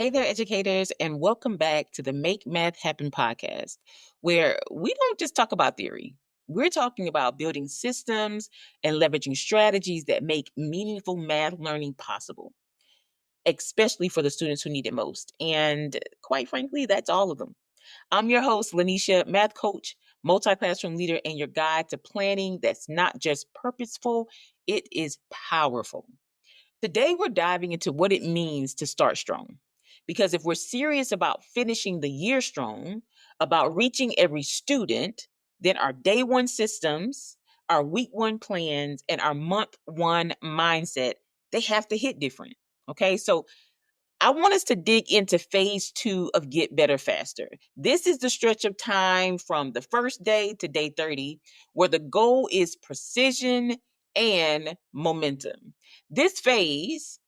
Hey there, educators, and welcome back to the Make Math Happen podcast, where we don't just talk about theory. We're talking about building systems and leveraging strategies that make meaningful math learning possible, especially for the students who need it most. And quite frankly, that's all of them. I'm your host, Laneshia, math coach, multi-classroom leader, and your guide to planning that's not just purposeful, it is powerful. Today, we're diving into what it means to start strong. Because if we're serious about finishing the year strong, about reaching every student, then our day one systems, our week one plans, and our month one mindset, they have to hit different. Okay, so I want us to dig into phase two of Get Better Faster. This is the stretch of time from the first day to day 30, where the goal is precision and momentum. This phase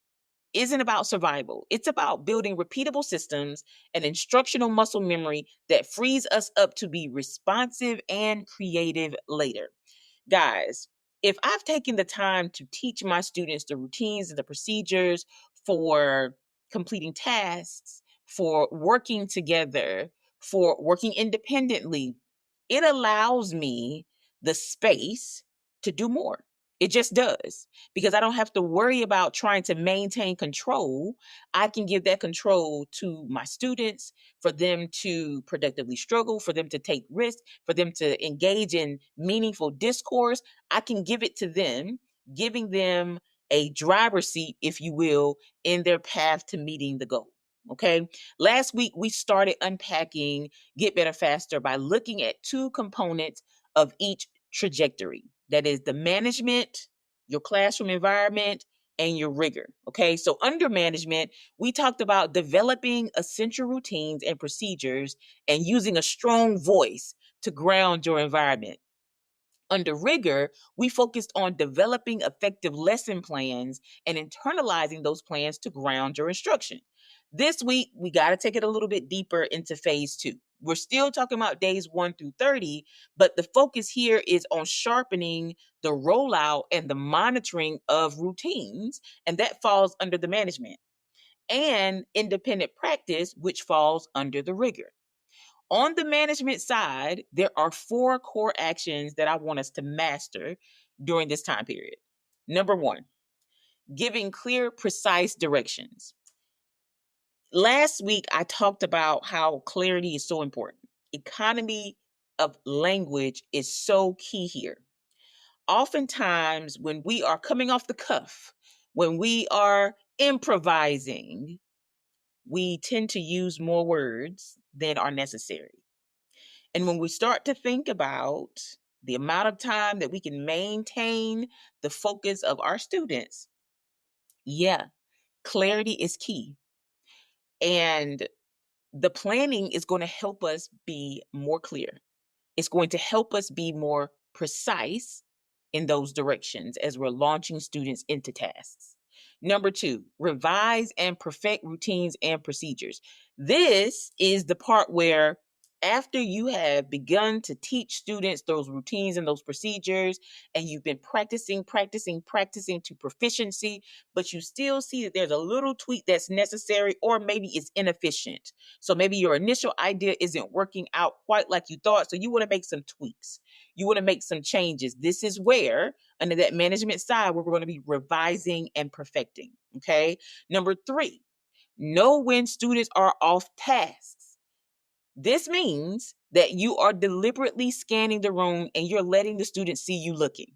isn't about survival, it's about building repeatable systems and instructional muscle memory that frees us up to be responsive and creative later. Guys, if I've taken the time to teach my students the routines and the procedures for completing tasks, for working together, for working independently, it allows me the space to do more. It just does because I don't have to worry about trying to maintain control. I can give that control to my students for them to productively struggle, for them to take risks, for them to engage in meaningful discourse. I can give it to them, giving them a driver's seat, if you will, in their path to meeting the goal. Okay. Last week, we started unpacking Get Better Faster by looking at two components of each trajectory. That is the management, your classroom environment, and your rigor. Okay. So under management, we talked about developing essential routines and procedures and using a strong voice to ground your environment. Under rigor, we focused on developing effective lesson plans and internalizing those plans to ground your instruction. This week, we got to take it a little bit deeper into phase two. We're still talking about days 1 through 30, but the focus here is on sharpening the rollout and the monitoring of routines, and that falls under the management, and independent practice, which falls under the rigor. On the management side, there are four core actions that I want us to master during this time period. Number one, giving clear, precise directions. Last week, I talked about how clarity is so important. Economy of language is so key here. Oftentimes, when we are coming off the cuff, when we are improvising, we tend to use more words than are necessary. And when we start to think about the amount of time that we can maintain the focus of our students, yeah, clarity is key. And the planning is going to help us be more clear. It's going to help us be more precise in those directions as we're launching students into tasks. Number two, revise and perfect routines and procedures. This is the part where after you have begun to teach students those routines and those procedures, and you've been practicing to proficiency, but you still see that there's a little tweak that's necessary, or maybe it's inefficient. So maybe your initial idea isn't working out quite like you thought. So you want to make some tweaks. You want to make some changes. This is where, under that management side, where we're going to be revising and perfecting. Okay. Number three, know when students are off tasks. This means that you are deliberately scanning the room and you're letting the students see you looking.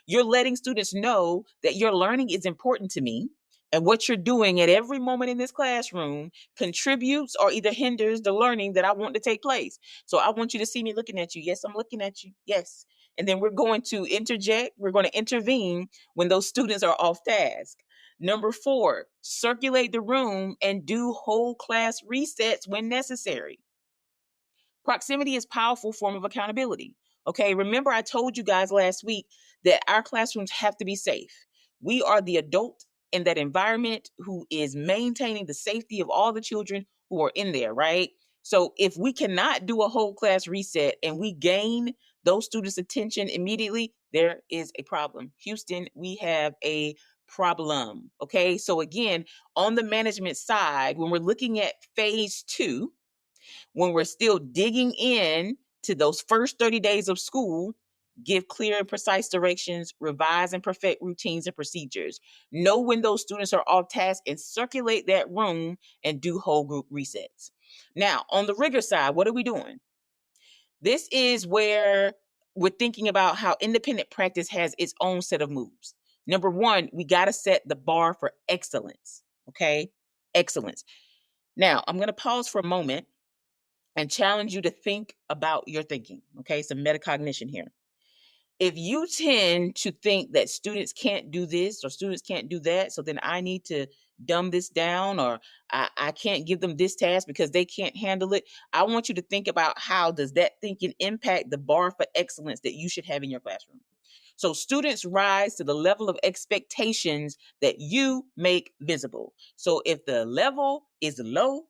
You're letting students know that your learning is important to me, and what you're doing at every moment in this classroom contributes or either hinders the learning that I want to take place. So I want you to see me looking at you. Yes, I'm looking at you. Yes. And then we're going to interject, we're going to intervene when those students are off task. Number four, circulate the room and do whole class resets when necessary. Proximity is a powerful form of accountability. Okay, remember I told you guys last week that our classrooms have to be safe. We are the adult in that environment who is maintaining the safety of all the children who are in there, right? So if we cannot do a whole class reset and we gain those students' attention immediately, there is a problem. Houston, we have a problem. Okay, so again, on the management side, when we're looking at phase 2, when we're still digging in to those first 30 days of school, give clear and precise directions, revise and perfect routines and procedures. Know when those students are off task and circulate that room and do whole group resets. Now, on the rigor side, what are we doing? This is where we're thinking about how independent practice has its own set of moves. Number one, we got to set the bar for excellence. Okay, excellence. Now, I'm going to pause for a moment and challenge you to think about your thinking. Okay, some metacognition here. If you tend to think that students can't do this or students can't do that, so then I need to dumb this down, or I can't give them this task because they can't handle it. I want you to think about how does that thinking impact the bar for excellence that you should have in your classroom. So students rise to the level of expectations that you make visible. So if the level is low,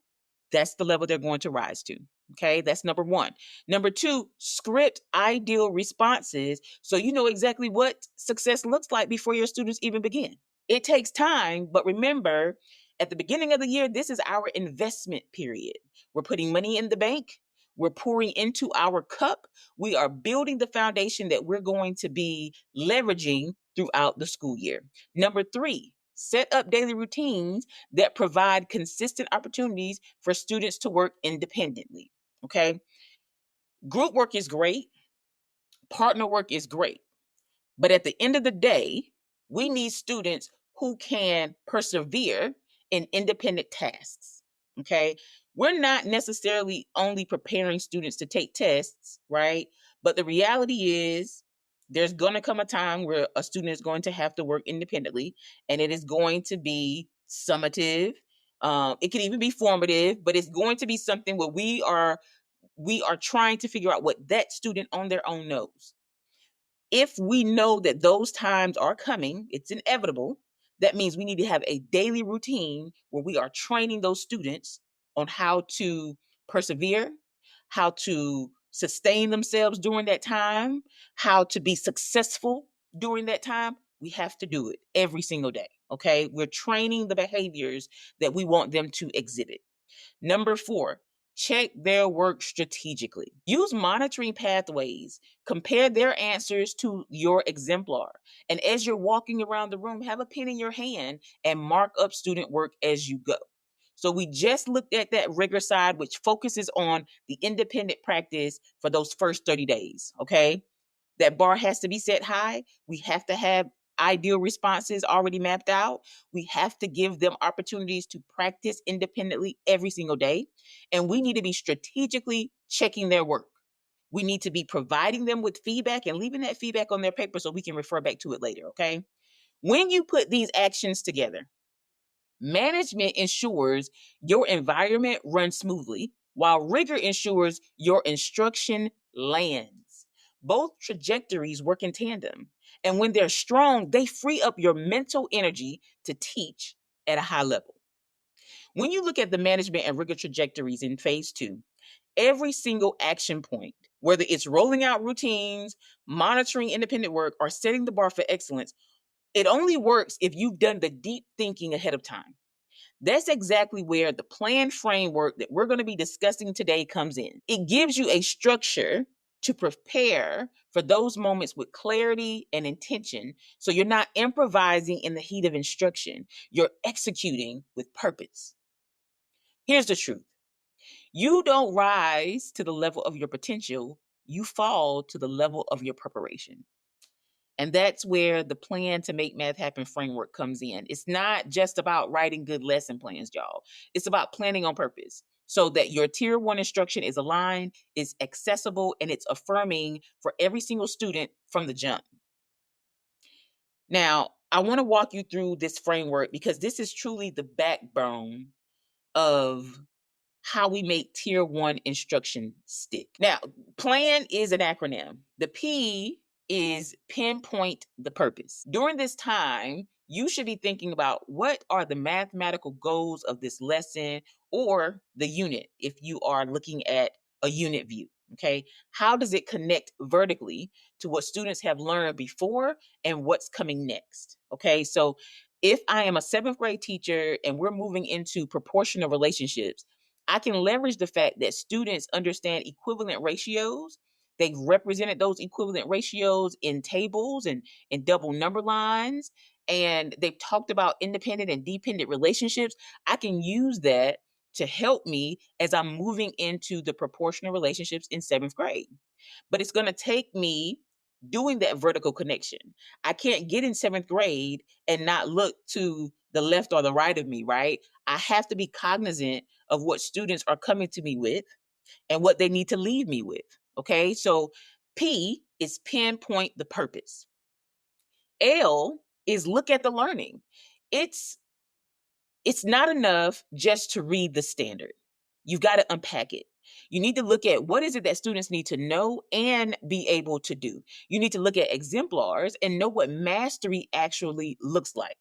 that's the level they're going to rise to. Okay, that's number one. Number two, script ideal responses so you know exactly what success looks like before your students even begin. It takes time, but remember, at the beginning of the year, this is our investment period. We're putting money in the bank, we're pouring into our cup, we are building the foundation that we're going to be leveraging throughout the school year. Number three, set up daily routines that provide consistent opportunities for students to work independently. Okay. Group work is great, partner work is great. But at the end of the day, we need students who can persevere in independent tasks. Okay. We're not necessarily only preparing students to take tests, right? But the reality is, there's going to come a time where a student is going to have to work independently, and it is going to be summative. It can even be formative, but it's going to be something where we are trying to figure out what that student on their own knows. If we know that those times are coming, it's inevitable. That means we need to have a daily routine where we are training those students on how to persevere, how to sustain themselves during that time, how to be successful during that time. We have to do it every single day. Okay. We're training the behaviors that we want them to exhibit. Number four, check their work strategically. Use monitoring pathways. Compare their answers to your exemplar. And as you're walking around the room, have a pen in your hand and mark up student work as you go. So we just looked at that rigor side, which focuses on the independent practice for those first 30 days. Okay. That bar has to be set high. We have to have ideal responses already mapped out. We have to give them opportunities to practice independently every single day. And we need to be strategically checking their work. We need to be providing them with feedback and leaving that feedback on their paper so we can refer back to it later. Okay. When you put these actions together, management ensures your environment runs smoothly, while rigor ensures your instruction lands. Both trajectories work in tandem. And when they're strong, they free up your mental energy to teach at a high level. When you look at the management and rigor trajectories in phase 2, every single action point, whether it's rolling out routines, monitoring independent work, or setting the bar for excellence, it only works if you've done the deep thinking ahead of time. That's exactly where the P.L.A.N framework that we're going to be discussing today comes in. It gives you a structure to prepare for those moments with clarity and intention. So you're not improvising in the heat of instruction, you're executing with purpose. Here's the truth: you don't rise to the level of your potential, you fall to the level of your preparation. And that's where the Plan to Make Math Happen framework comes in. It's not just about writing good lesson plans, y'all. It's about planning on purpose so that your tier 1 instruction is aligned, is accessible, and it's affirming for every single student from the jump. Now, I want to walk you through this framework because this is truly the backbone of how we make tier 1 instruction stick. Now, P.L.A.N is an acronym. The P is pinpoint the purpose. During this time, you should be thinking about what are the mathematical goals of this lesson or the unit if you are looking at a unit view. Okay, how does it connect vertically to what students have learned before and what's coming next? Okay, so If I am a seventh grade teacher and we're moving into proportional relationships, I can leverage the fact that students understand equivalent ratios. They've represented those equivalent ratios in tables and in double number lines, and they've talked about independent and dependent relationships. I can use that to help me as I'm moving into the proportional relationships in seventh grade. But it's going to take me doing that vertical connection. I can't get in seventh grade and not look to the left or the right of me, right? I have to be cognizant of what students are coming to me with and what they need to leave me with. Okay. So P is pinpoint the purpose. L is look at the learning. It's it's not enough just to read the standard. You've got to unpack it. You need to look at what is it that students need to know and be able to do. You need to look at exemplars and know what mastery actually looks like.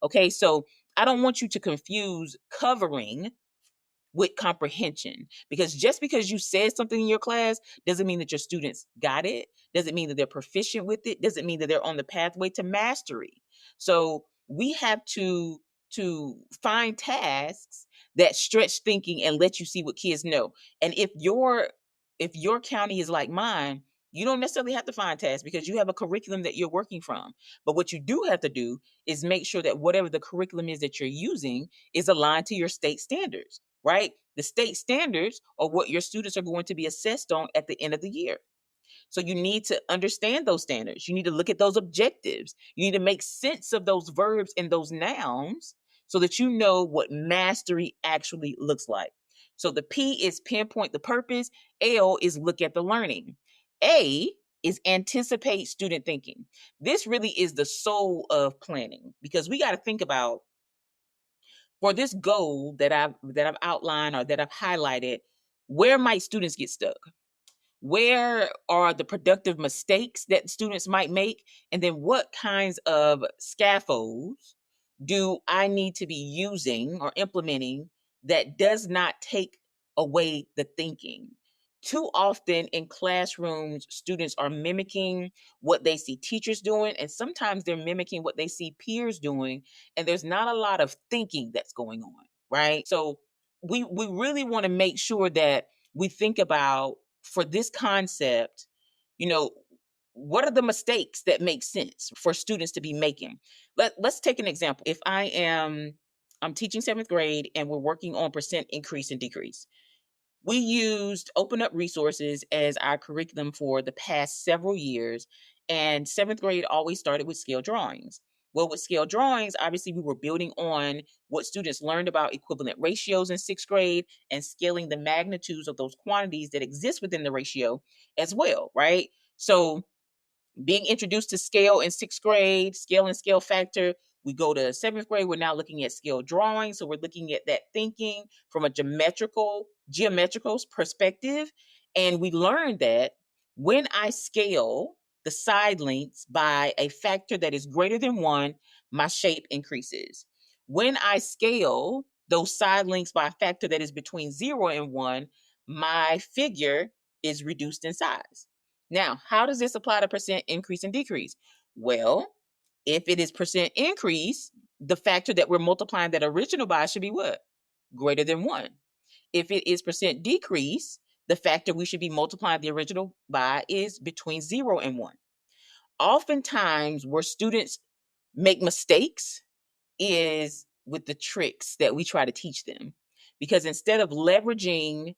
Okay, so I don't want you to confuse covering with comprehension, because just because you said something in your class doesn't mean that your students got it, doesn't mean that they're proficient with it, doesn't mean that they're on the pathway to mastery. So we have to find tasks that stretch thinking and let you see what kids know. And if your county is like mine, you don't necessarily have to find tasks because you have a curriculum that you're working from. But what you do have to do is make sure that whatever the curriculum is that you're using is aligned to your state standards, right? The state standards are what your students are going to be assessed on at the end of the year. So you need to understand those standards. You need to look at those objectives. You need to make sense of those verbs and those nouns so that you know what mastery actually looks like. So the P is pinpoint the purpose, L is look at the learning. A is anticipate student thinking. This really is the soul of planning, because we got to think about, for this goal that I've outlined or that I've highlighted, where might students get stuck? Where are the productive mistakes that students might make? And then what kinds of scaffolds do I need to be using or implementing that does not take away the thinking? Too often in classrooms, students are mimicking what they see teachers doing, and sometimes they're mimicking what they see peers doing, and there's not a lot of thinking that's going on, right? So we really want to make sure that we think about, for this concept, you know, what are the mistakes that make sense for students to be making? Let's take an example. If I'm teaching seventh grade and we're working on percent increase and decrease, we used open up resources as our curriculum for the past several years. And seventh grade always started with scale drawings. Well, with scale drawings, obviously, we were building on what students learned about equivalent ratios in sixth grade and scaling the magnitudes of those quantities that exist within the ratio as well, right? So being introduced to scale in sixth grade, scale and scale factor. We go to seventh grade, we're now looking at scale drawing. So we're looking at that thinking from a geometrical perspective. And we learned that when I scale the side lengths by a factor that is greater than one, my shape increases. When I scale those side lengths by a factor that is between 0 and 1, my figure is reduced in size. Now, how does this apply to percent increase and decrease? Well, if it is percent increase, the factor that we're multiplying that original by should be what? Greater than 1. If it is percent decrease, the factor we should be multiplying the original by is between 0 and 1. Oftentimes, where students make mistakes is with the tricks that we try to teach them. Because instead of leveraging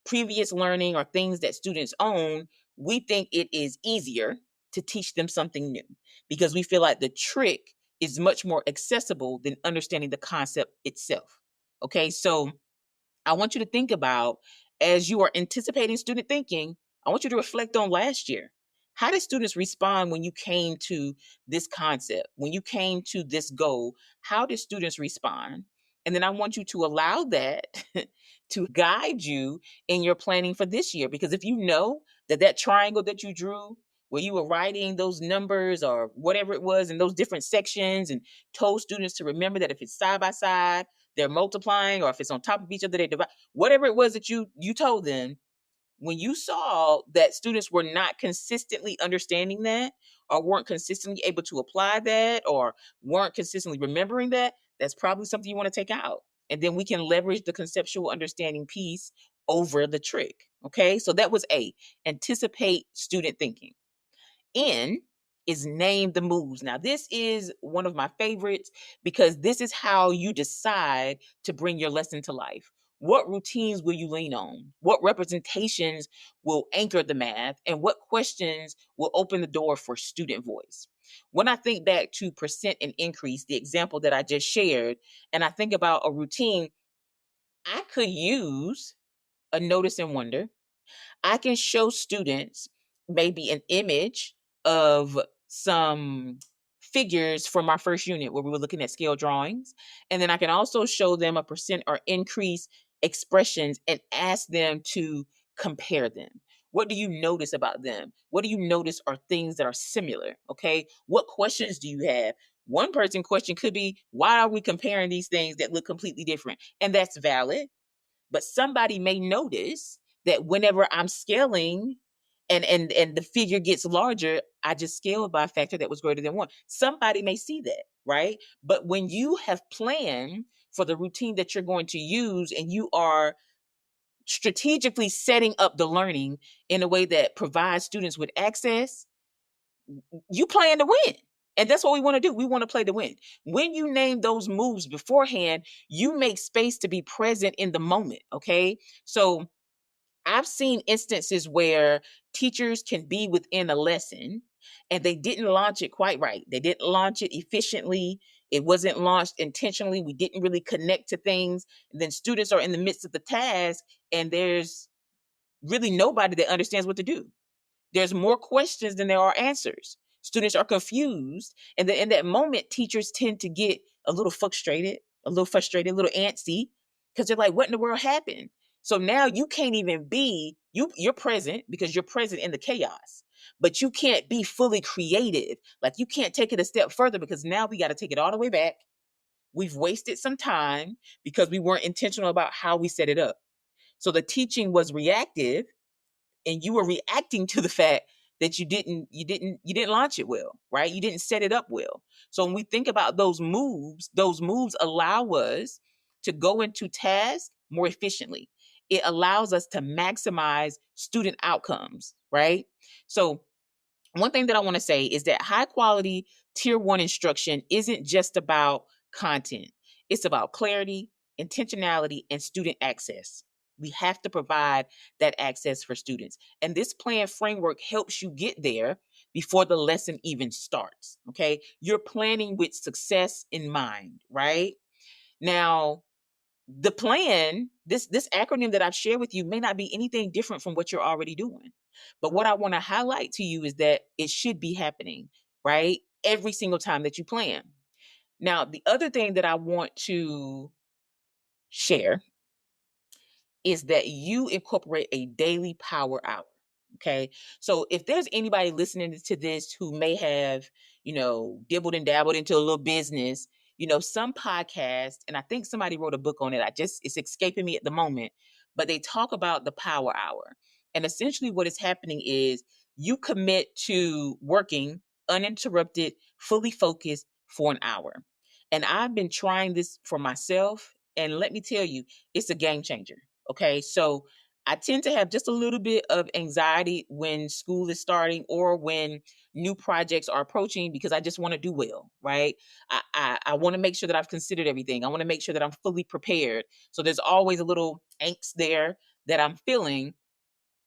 previous learning or things that students own, we think it is easier to teach them something new because we feel like the trick is much more accessible than understanding the concept itself. Okay, so I want you to think about, as you are anticipating student thinking, I want you to reflect on last year. How did students respond when you came to this concept, when you came to this goal? How did students respond? And then I want you to allow that to guide you in your planning for this year. Because if you know that that triangle that you drew, where you were writing those numbers or whatever it was in those different sections and told students to remember that if it's side by side, they're multiplying, or if it's on top of each other, they divide, whatever it was that you told them, when you saw that students were not consistently understanding that, or weren't consistently able to apply that, or weren't consistently remembering that, that's probably something you want to take out. And then we can leverage the conceptual understanding piece over the trick. Okay, so that was A, anticipate student thinking. N is name the moves. Now, this is one of my favorites because this is how you decide to bring your lesson to life. What routines will you lean on? What representations will anchor the math? And what questions will open the door for student voice? When I think back to percent and increase, the example that I just shared, and I think about a routine, I could use a notice and wonder. I can show students maybe an image of some figures from our first unit where we were looking at scale drawings. And then I can also show them a percent or increase expressions and ask them to compare them. What do you notice about them? What do you notice are things that are similar? Okay. What questions do you have? One person question could be, why are we comparing these things that look completely different? And that's valid. But somebody may notice that whenever I'm scaling and the figure gets larger, I just scaled by a factor that was greater than one. Somebody may see that, right? But when you have planned for the routine that you're going to use and you are strategically setting up the learning in a way that provides students with access, you plan to win. And that's what we want to do. We want to play to win. When you name those moves beforehand, you make space to be present in the moment. Okay. So I've seen instances where teachers can be within a lesson and they didn't launch it quite right. They didn't launch it efficiently. It wasn't launched intentionally. We didn't really connect to things. And then students are in the midst of the task and there's really nobody that understands what to do. There's more questions than there are answers. Students are confused. And then in that moment, teachers tend to get a little antsy, because they're like, what in the world happened? So now you can't even be, you're present because you're present in the chaos, but you can't be fully creative. Like you can't take it a step further because now we got to take it all the way back. We've wasted some time because we weren't intentional about how we set it up. So the teaching was reactive and you were reacting to the fact that you didn't launch it well, right? You didn't set it up well. So when we think about those moves allow us to go into tasks more efficiently. It allows us to maximize student outcomes, right? So one thing that I want to say is that high quality tier 1 instruction isn't just about content. It's about clarity, intentionality, and student access. We have to provide that access for students. And this plan framework helps you get there before the lesson even starts. Okay. You're planning with success in mind, right? Now, the plan, this acronym that I've shared with you may not be anything different from what you're already doing. But what I want to highlight to you is that it should be happening, right? Every single time that you plan. Now, the other thing that I want to share is that you incorporate a daily power hour. Okay. So if there's anybody listening to this who may have, dibbled and dabbled into a little business, some podcast, and I think somebody wrote a book on it. It's escaping me at the moment, but they talk about the power hour. And essentially what is happening is you commit to working uninterrupted, fully focused for an hour. And I've been trying this for myself. And let me tell you, it's a game changer. Okay. So I tend to have just a little bit of anxiety when school is starting or when new projects are approaching because I just want to do well, right? I want to make sure that I've considered everything. I want to make sure that I'm fully prepared. So there's always a little angst there that I'm feeling.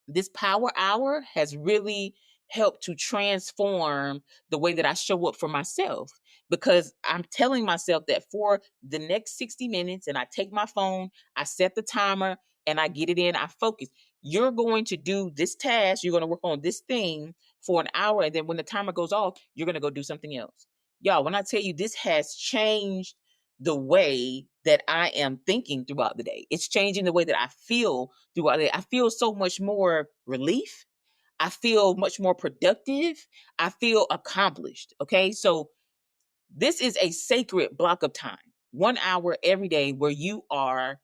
This power hour has really helped to transform the way that I show up for myself because I'm telling myself that for the next 60 minutes, and I take my phone, I set the timer, and I get it in, I focus. You're going to do this task, you're going to work on this thing for an hour, and then when the timer goes off, you're going to go do something else. Y'all, when I tell you this has changed the way that I am thinking throughout the day, it's changing the way that I feel throughout the day. I feel so much more relief. I feel much more productive. I feel accomplished. Okay. So this is a sacred block of time, 1 hour every day where you are,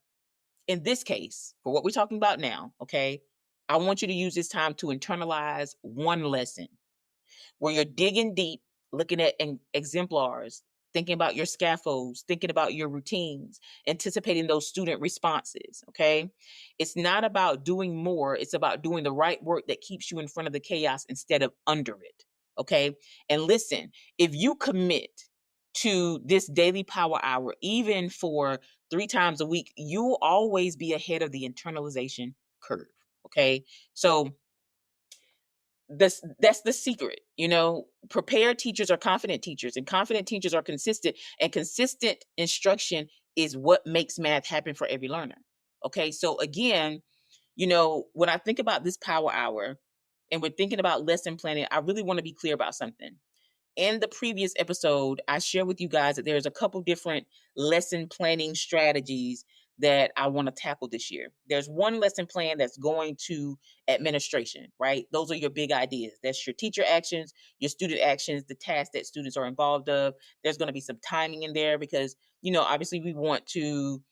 in this case, for what we're talking about now, okay, I want you to use this time to internalize one lesson where you're digging deep, looking at exemplars, thinking about your scaffolds, thinking about your routines, anticipating those student responses. Okay. It's not about doing more, it's about doing the right work that keeps you in front of the chaos instead of under it. Okay. And listen, if you commit to this daily power hour, even for 3 times a week, you'll always be ahead of the internalization curve. Okay. So, that's the secret. Prepared teachers are confident teachers, and confident teachers are consistent, and consistent instruction is what makes math happen for every learner. Okay, so again, when I think about this power hour and we're thinking about lesson planning, I really want to be clear about something. In the previous episode, I shared with you guys that there's a couple different lesson planning strategies that I want to tackle this year. There's one lesson plan that's going to administration, right? Those are your big ideas. That's your teacher actions, your student actions, the tasks that students are involved of. There's going to be some timing in there because, obviously we want to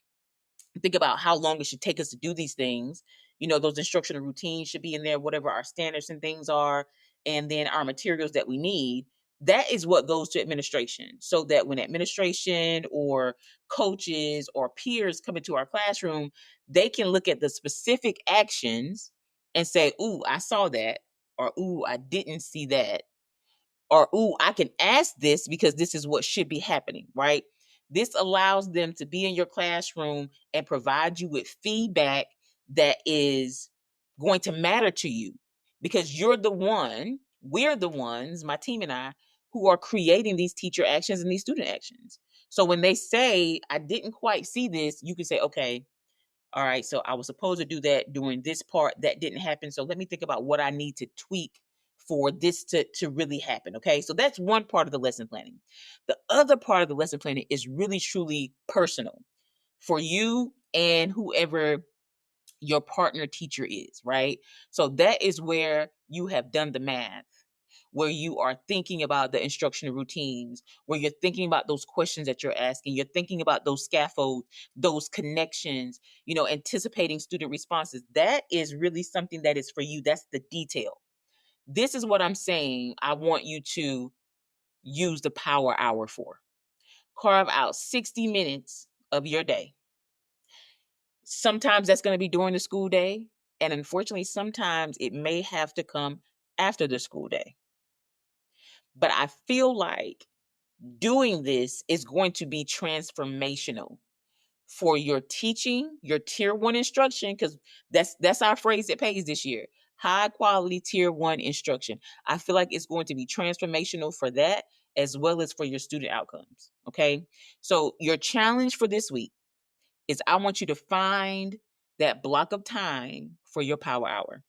think about how long it should take us to do these things. Those instructional routines should be in there, whatever our standards and things are, and then our materials that we need. That is what goes to administration, so that when administration or coaches or peers come into our classroom, they can look at the specific actions and say, "Ooh, I saw that," or "Ooh, I didn't see that," or "Ooh, I can ask this because this is what should be happening," right? This allows them to be in your classroom and provide you with feedback that is going to matter to you, because we're the ones, my team and I, who are creating these teacher actions and these student actions. So when they say, "I didn't quite see this," you can say, "Okay, all right, so I was supposed to do that during this part. That didn't happen. So let me think about what I need to tweak for this to really happen." Okay. So that's one part of the lesson planning. The other part of the lesson planning is really truly personal for you and whoever your partner teacher is, right? So that is where you have done the math, where you are thinking about the instructional routines, where you're thinking about those questions that you're asking, you're thinking about those scaffolds, those connections, anticipating student responses. That is really something that is for you. That's the detail. This is what I'm saying I want you to use the power hour for. Carve out 60 minutes of your day. Sometimes that's going to be during the school day. And unfortunately, sometimes it may have to come after the school day. But I feel like doing this is going to be transformational for your teaching, your tier 1 instruction, because that's our phrase that pays this year. High quality tier 1 instruction. I feel like it's going to be transformational for that, as well as for your student outcomes. Okay. So your challenge for this week is, I want you to find that block of time for your power hour.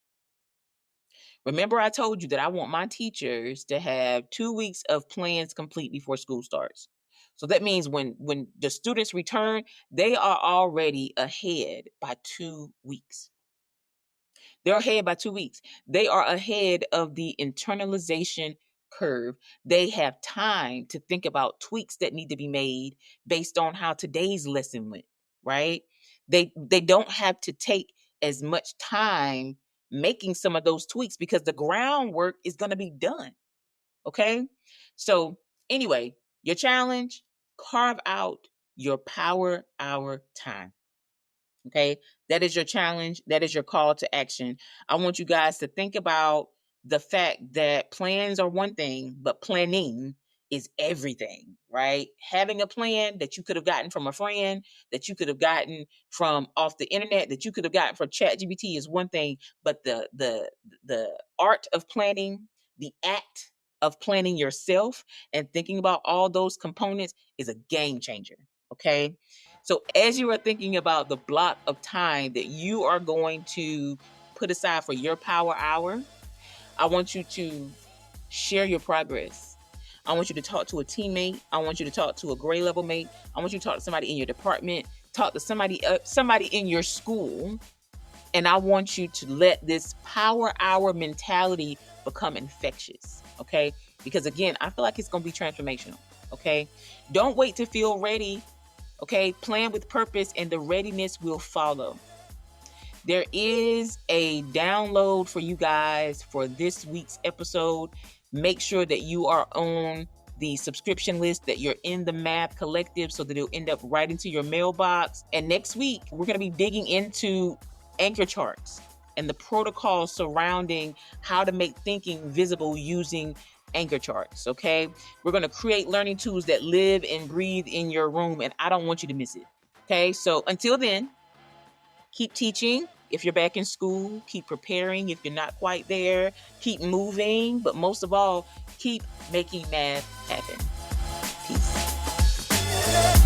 Remember, I told you that I want my teachers to have 2 weeks of plans complete before school starts. So that means when the students return, they are already ahead by 2 weeks. They're ahead by 2 weeks. They are ahead of the internalization curve. They have time to think about tweaks that need to be made based on how today's lesson went, right? They don't have to take as much time making some of those tweaks because the groundwork is going to be done. Okay? So, anyway, your challenge, carve out your power hour time. Okay. That is your challenge. That is your call to action. I want you guys to think about the fact that plans are one thing, but planning is everything, right? Having a plan that you could have gotten from a friend, that you could have gotten from off the internet, that you could have gotten from ChatGPT is one thing, but the art of planning, the act of planning yourself and thinking about all those components is a game changer. Okay. So as you are thinking about the block of time that you are going to put aside for your power hour, I want you to share your progress. I want you to talk to a teammate. I want you to talk to a grade level mate. I want you to talk to somebody in your department, talk to somebody in your school. And I want you to let this power hour mentality become infectious. Okay. Because again, I feel like it's going to be transformational. Okay. Don't wait to feel ready. Okay, plan with purpose and the readiness will follow. There is a download for you guys for this week's episode. Make sure that you are on the subscription list, that you're in the Math Collective so that it'll end up right into your mailbox. And next week, we're going to be digging into anchor charts and the protocol surrounding how to make thinking visible using anchor charts, okay? We're going to create learning tools that live and breathe in your room, and I don't want you to miss it, okay? So until then, keep teaching. If you're back in school, keep preparing. If you're not quite there, keep moving. But most of all, keep making math happen. Peace.